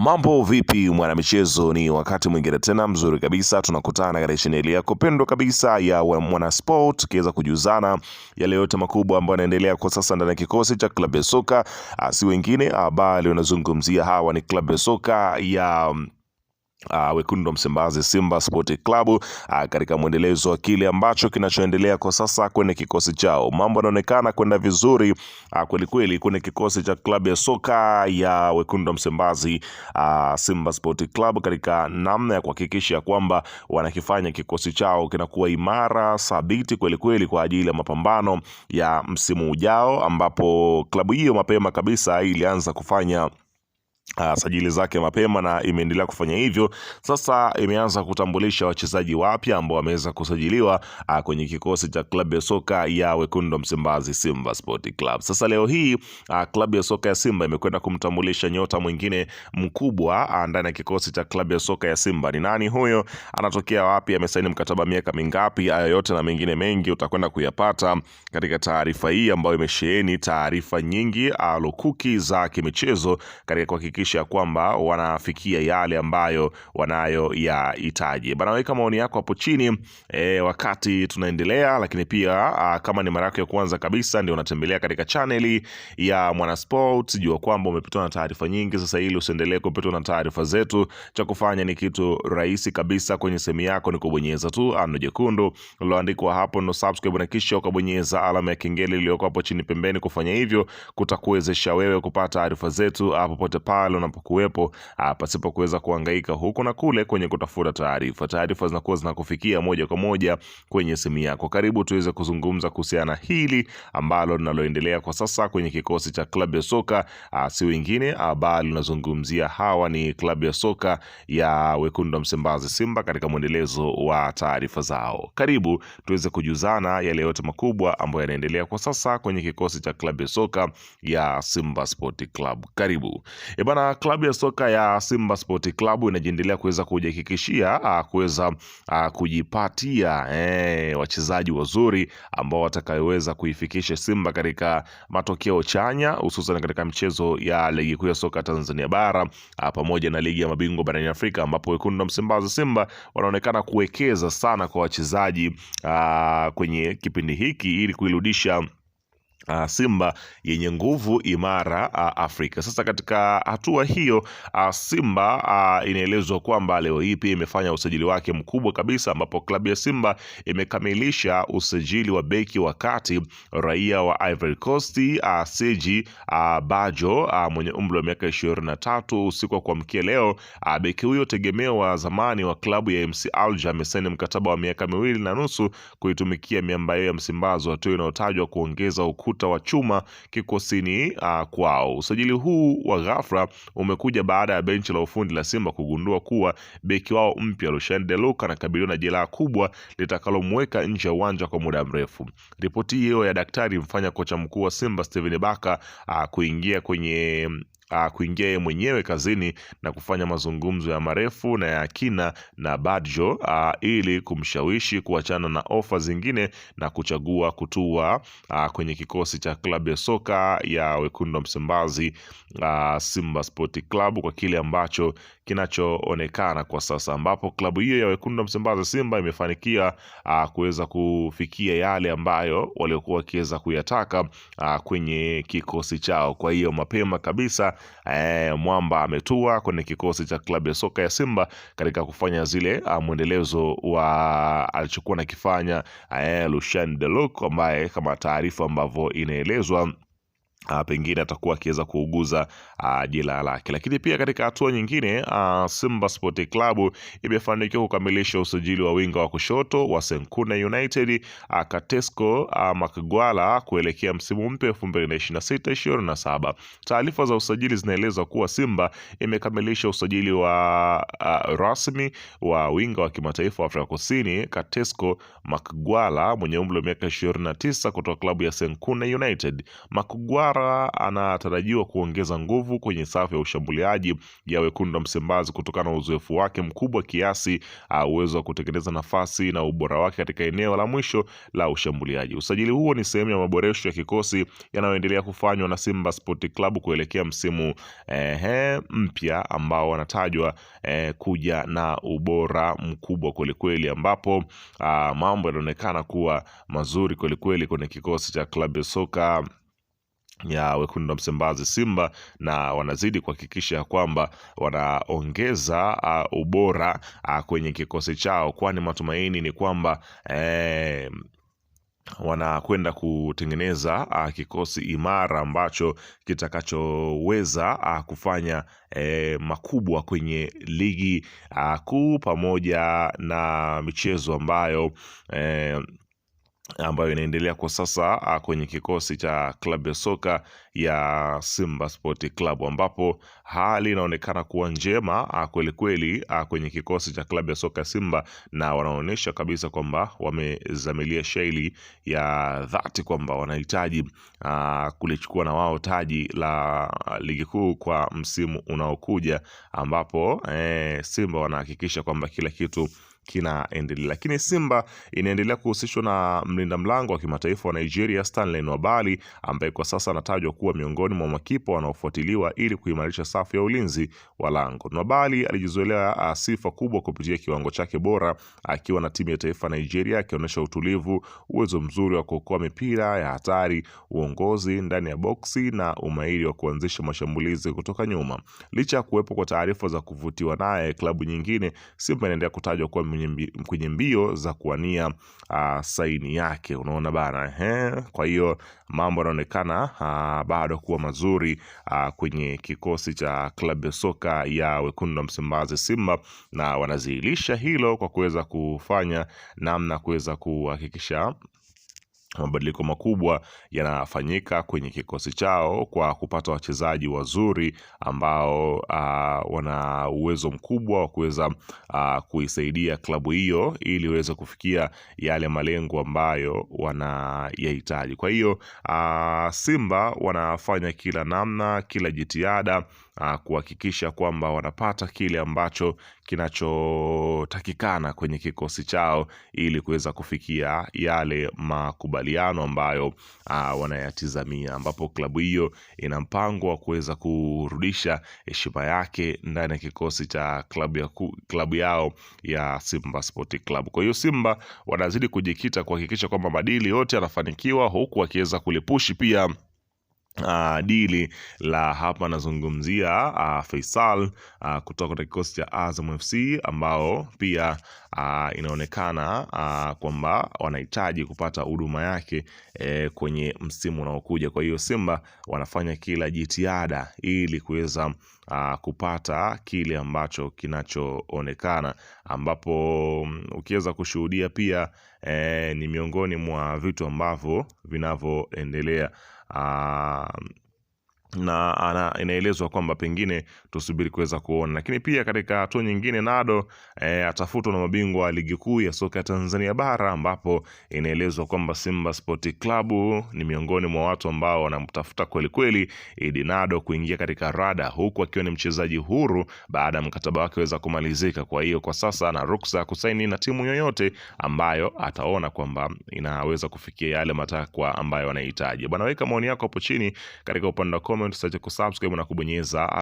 Mambo vipi mwanamichezo, ni wakati mwingine tena mzuri kabisa tunakutana katika chaneli yako pendwa kabisa ya Mwana Sport, tukiweza kujuzana yale yote makubwa ambayo yanaendelea kwa sasa ndani ya kikosi cha klabu ya soka si wengine bali unazungumzia hawa ni klabu ya soka ya Wekundu wa Msimbazi Simba Sport Club katika mwendelezo wa kile ambacho kinachoendelea kwa sasa kwenye kikosi chao. Mambo yanaonekana kwenda vizuri kweli kweli kwenye kikosi cha klabu ya soka ya Wekundu wa Msimbazi Simba Sport Club, katika namna ya kuhakikisha kwamba wanakifanya kikosi chao kinakuwa imara thabiti kweli kweli kwa ajili ya mapambano ya msimu ujao, ambapo klabu hiyo mapema kabisa ilianza kufanya sajili zake mapema na imeendelea kufanya hivyo. Sasa imeanza kutambulisha wachezaji wapya ambao wameweza kusajiliwa kwenye kikosi cha klabu ya soka ya Wekundu wa Msimbazi Simba Sport Club. Sasa leo hii klabu ya soka ya Simba imekwenda kumtambulisha nyota mwingine mkubwa ndani ya kikosi cha klabu ya soka ya Simba. Ni nani huyo? Anatokea wapi? Amesaini mkataba miaka mingapi? Hayo yote na mengine mengi utakwenda kuyapata katika taarifa hii ambayo imesheheni taarifa nyingi lukuki za kimichezo katika kuhakikisha kwamba wanafikia yale ambayo wanayo ya hitaji. Bana, weka maoni yako hapo chini wakati tunaendelea, lakini pia kama ni mara yako ya kwanza kabisa ndio unatembelea katika chaneli ya Mwana Sport, jua kwamba umepitwa na taarifa nyingi. Sasa ili usiendelee kupitwa na taarifa zetu, cha kufanya ni kitu rahisi kabisa. Kwenye simu yako ni kubonyeza tu ano jekundu liloandikwa hapo no subscribe, na kisha ukabonyeza alama ya kengele iliyoko hapo chini pembeni. Kufanya hivyo kutakuwezesha wewe kupata taarifa zetu popote pale unapokuwepo, pasipo kuweza kuhangaika huko na kule kwenye kutafuta taarifa. Taarifa zinakuwa zinakufikia moja kwa moja kwenye simu yako. Karibu tuweze kuzungumza kuhusiana hili ambalo linaloendelea kwa sasa kwenye kikosi cha klabu ya soka si wengine bali unazungumzia hawa ni klabu ya soka ya Wekundu wa Msimbazi Simba, katika mwendelezo wa taarifa zao. Karibu tuweze kujuzana yale yote makubwa ambayo yanaendelea kwa sasa kwenye kikosi cha klabu ya soka ya Simba Sport Club. Karibu. Bana, klabu ya soka ya Simba Sport Club inajiendelea kuweza kujihakikishia kuweza kujipatia wachezaji wazuri ambao watakayoweza kuifikisha Simba katika matokeo chanya, hususan katika mchezo ya ligi kuu ya soka Tanzania bara pamoja na ligi ya mabingwa barani Afrika, ambapo Wekundu wa Msimbazi Simba wanaonekana kuwekeza sana kwa wachezaji kwenye kipindi hiki ili kuirudisha Simba yenye nguvu imara Afrika. Sasa katika hatua hiyo Simba inaelezwa kwamba leo hii pia imefanya usajili wake mkubwa kabisa, ambapo klabu ya Simba imekamilisha usajili wa beki wa kati raia wa Ivory Coast Serge Bajo mwenye umri wa miaka 23. Usiku wa kuamkia leo beki huyo tegemeo wa zamani wa klabu ya MC Alger amesaini mkataba wa miaka 2.5 kuitumikia miamba ya Msimbazi, hatua inayotajwa kuongeza ukuta wa chuma kikosini kwao. Usajili huu wa ghafla umekuja baada ya benchi la ufundi la Simba kugundua kuwa beki wao mpya Lucien Deluk anakabiliwa na jeraha kubwa litakalomweka nje ya uwanja kwa muda mrefu. Ripoti hiyo ya daktari mfanya kocha mkuu wa Simba Steven Baka kuingia mwenyewe kazini na kufanya mazungumzo ya marefu na ya kina na Bajo ili kumshawishi kuachana na ofa zingine na kuchagua kutua kwenye kikosi cha klabu ya soka ya Wekundu wa Msimbazi Simba Sport Club kwa kile ambacho kinachoonekana kwa sasa, ambapo klabu hiyo ya Wekundu wa Msimbazi Simba imefanikia kuweza kufikia yale ambayo waliokuwa wakiweza kuyataka kwenye kikosi chao. Kwa hiyo mapema kabisa mwamba ametua kwenye kikosi cha klabu ya soka ya Simba katika kufanya zile mwendelezo wa alichokuwa nakifanya Lucien Deluk, ambaye kama taarifa ambavyo inaelezwa pengine atakuwa akiweza kuuguza jela lake. Lakini pia katika hatua nyingine Simba Sport Club imefanikiwa kukamilisha usajili wa winga wa kushoto wa Senkune United Katesco Makgwala kuelekea msimu mpya 2026-27. Taarifa za usajili zinaeleza kuwa Simba imekamilisha usajili wa rasmi wa winga wa kimataifa wa Afrika Kusini Katesco Makgwala mwenye umri wa miaka 29 kutoka klabu ya Senkune United. Makgwala Mara anatarajiwa kuongeza nguvu kwenye safu ya ushambuliaji ya wekundu wa Msimbazi kutokana na uzoefu wake mkubwa kiasi, uwezo wa kutengeneza nafasi na ubora wake katika eneo la mwisho la ushambuliaji. Usajili huo ni sehemu ya maboresho ya kikosi yanayoendelea kufanywa na Simba Sport Club kuelekea msimu mpya ambao wanatajwa kuja na ubora mkubwa kwelikweli, ambapo mambo yanaonekana kuwa mazuri kwelikweli kwenye kikosi cha klabu ya soka ya wekundu wa Msimbazi Simba, na wanazidi kuhakikisha kwamba wanaongeza ubora kwenye kikosi chao, kwani matumaini ni kwamba wanakwenda kutengeneza kikosi imara ambacho kitakachoweza kufanya makubwa kwenye ligi kuu pamoja na michezo ambayo inaendelea kwa sasa kwenye kikosi cha klabu ya soka ya Simba Sport Club, ambapo hali inaonekana kuwa njema kweli kweli kwenye kikosi cha klabu ya soka Simba, na wanaonyesha kabisa kwamba wamezamilia shaili ya dhati kwamba wanahitaji kulichukua na wao taji la ligi kuu kwa msimu unaokuja, ambapo Simba wanahakikisha kwamba kila kitu kinaendelea. Lakini Simba inaendelea kuhusishwa na mlinda mlango wa kimataifa wa Nigeria Stanley Nwabali, ambaye kwa sasa anatajwa kuwa miongoni mwa makipa wanaofuatiliwa ili kuimarisha safu ya ulinzi wa lango. Nwabali alijizoelea sifa kubwa kupitia kiwango chake bora akiwa na timu ya taifa Nigeria, akionyesha utulivu, uwezo mzuri wa kuokoa mipira ya hatari, uongozi ndani ya boksi na umahiri wa kuanzisha mashambulizi kutoka nyuma. Licha ya kuwepo kwa taarifa za kuvutiwa naye klabu nyingine, Simba inaendelea kutajwa kuwa kwenye mbio za kuwania saini yake. Unaona bana, kwa hiyo mambo yanaonekana bado kuwa mazuri kwenye kikosi cha klabu ya soka ya wekundu wa Msimbazi Simba, na wanazihilisha hilo kwa kuweza kufanya namna kuweza kuhakikisha mabadiliko makubwa yanafanyika kwenye kikosi chao kwa kupata wachezaji wazuri ambao wana uwezo mkubwa wa kuweza kuisaidia klabu hiyo ili iweze kufikia yale malengo ambayo wanayahitaji. Kwa hiyo Simba wanafanya kila namna, kila jitihada kuhakikisha kwamba wanapata kile ambacho kinachotakikana kwenye kikosi chao ili kuweza kufikia yale makubaliano ambayo wanayatizamia, ambapo klabu hiyo ina mpango wa kuweza kurudisha heshima yake ndani ya kikosi cha klabu yao ya Simba Sport Club. Kwa hiyo Simba wanazidi kujikita kuhakikisha kwamba madili yote yanafanikiwa, huku wakiweza kulipushi pia dili la hapa nazungumzia Faisal kutoka katika kikosi cha Azam FC, ambao pia inaonekana kwamba wanahitaji kupata huduma yake kwenye msimu unaokuja. Kwa hiyo Simba wanafanya kila jitihada ili kuweza kupata kile ambacho kinachoonekana, ambapo ukiweza kushuhudia pia ni miongoni mwa vitu ambavyo vinavyoendelea na inaelezwa kwamba pengine tusubiri kuweza kuona. Lakini pia katika hatua nyingine, Nado atafutwa na mabingwa wa ligi kuu ya soka ya Tanzania bara, ambapo inaelezwa kwamba Simba Sport Club ni miongoni mwa watu ambao wanamtafuta kweli kweli Idi Nado kuingia katika rada, huku akiwa ni mchezaji huru baada ya mkataba wake weza kumalizika. Kwa hiyo kwa sasa ana ruksa kusaini na timu yoyote ambayo ataona kwamba inaweza kufikia yale matakwa ambayo anahitaji. Bwana, weka maoni yako hapo chini katika upande wa comment, usiache kusubscribe na kubonyeza